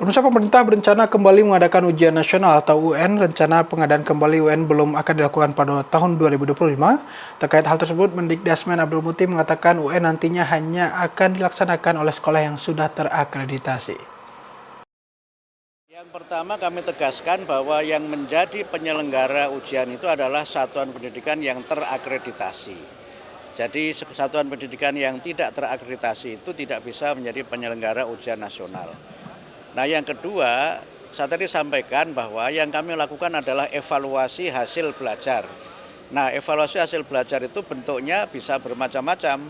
Pemirsa, pemerintah berencana kembali mengadakan ujian nasional atau UN. Rencana pengadaan kembali UN belum akan dilakukan pada tahun 2025. Terkait hal tersebut, Mendikdasmen Abdul Muti mengatakan UN nantinya hanya akan dilaksanakan oleh sekolah yang sudah terakreditasi. Yang pertama kami tegaskan bahwa yang menjadi penyelenggara ujian itu adalah satuan pendidikan yang terakreditasi. Jadi satuan pendidikan yang tidak terakreditasi itu tidak bisa menjadi penyelenggara ujian nasional. Nah, yang kedua, saya tadi sampaikan bahwa yang kami lakukan adalah evaluasi hasil belajar. Nah, evaluasi hasil belajar itu bentuknya bisa bermacam-macam.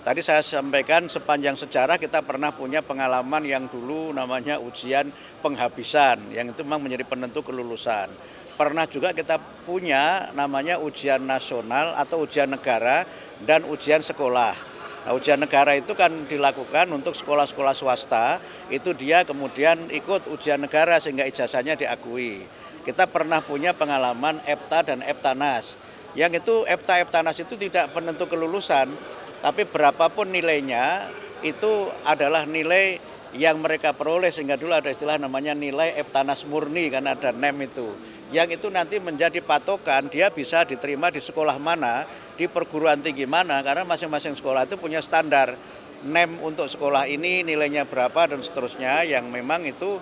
Tadi saya sampaikan sepanjang sejarah kita pernah punya pengalaman yang dulu namanya ujian penghabisan, yang itu memang menjadi penentu kelulusan. Pernah juga kita punya namanya ujian nasional atau ujian negara dan ujian sekolah. Nah, ujian negara itu kan dilakukan untuk sekolah-sekolah swasta, itu dia kemudian ikut ujian negara sehingga ijazahnya diakui. Kita pernah punya pengalaman EPTA dan EPTANAS, yang itu EPTA-EPTANAS itu tidak penentu kelulusan, tapi berapapun nilainya itu adalah nilai yang mereka peroleh, sehingga dulu ada istilah namanya nilai EPTANAS murni, kan ada NEM itu. Yang itu nanti menjadi patokan dia bisa diterima di sekolah mana, di perguruan tinggi mana, karena masing-masing sekolah itu punya standar. NEM untuk sekolah ini nilainya berapa dan seterusnya, yang memang itu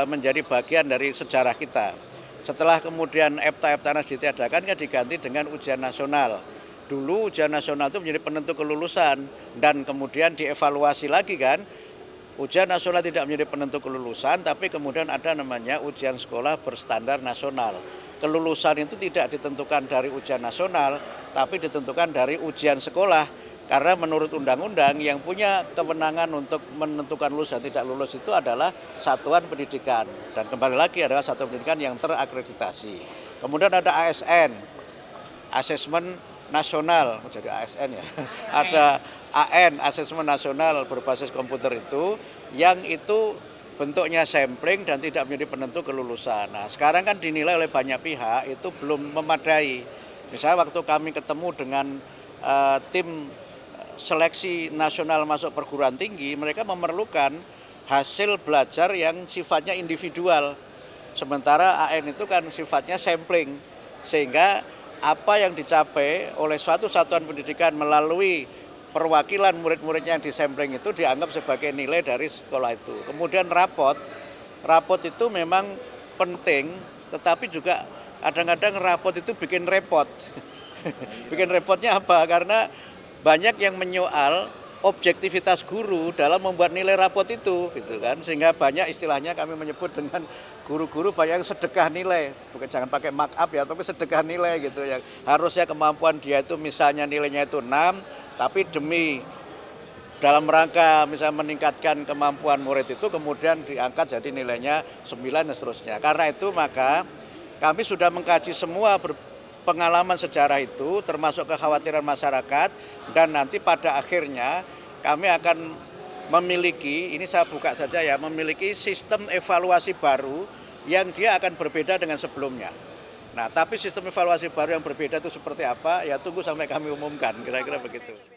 menjadi bagian dari sejarah kita. Setelah kemudian EPTA-EPTANAS ditiadakan kan diganti dengan ujian nasional. Dulu ujian nasional itu menjadi penentu kelulusan dan kemudian dievaluasi lagi kan. Ujian nasional tidak menjadi penentu kelulusan, tapi kemudian ada namanya ujian sekolah berstandar nasional. Kelulusan itu tidak ditentukan dari ujian nasional, tapi ditentukan dari ujian sekolah. Karena menurut undang-undang yang punya kewenangan untuk menentukan lulus dan tidak lulus itu adalah satuan pendidikan. Dan kembali lagi adalah satuan pendidikan yang terakreditasi. Kemudian ada ASN, Asesmen Nasional, jadi ASN ya. Ada AN, Asesmen Nasional berbasis komputer itu, yang itu bentuknya sampling dan tidak menjadi penentu kelulusan. Nah, sekarang kan dinilai oleh banyak pihak itu belum memadai. Misalnya waktu kami ketemu dengan tim seleksi nasional masuk perguruan tinggi, mereka memerlukan hasil belajar yang sifatnya individual. Sementara AN itu kan sifatnya sampling, sehingga apa yang dicapai oleh suatu satuan pendidikan melalui perwakilan murid-muridnya yang disampling itu dianggap sebagai nilai dari sekolah itu. Kemudian rapot itu memang penting, tetapi juga kadang-kadang rapot itu bikin repot. Bikin repotnya apa? Karena banyak yang menyoal objektivitas guru dalam membuat nilai rapot itu, gitu kan, sehingga banyak istilahnya kami menyebut dengan guru-guru banyak yang sedekah nilai, bukan jangan pakai markup ya, tapi sedekah nilai gitu ya. Harusnya kemampuan dia itu misalnya nilainya itu 6, tapi demi dalam rangka misalnya meningkatkan kemampuan murid itu kemudian diangkat jadi nilainya 9 dan seterusnya. Karena itu maka kami sudah mengkaji semua pengalaman sejarah itu, termasuk kekhawatiran masyarakat, dan nanti pada akhirnya kami akan memiliki, ini saya buka saja ya, memiliki sistem evaluasi baru yang dia akan berbeda dengan sebelumnya. Nah, tapi sistem evaluasi baru yang berbeda itu seperti apa, ya tunggu sampai kami umumkan, kira-kira begitu.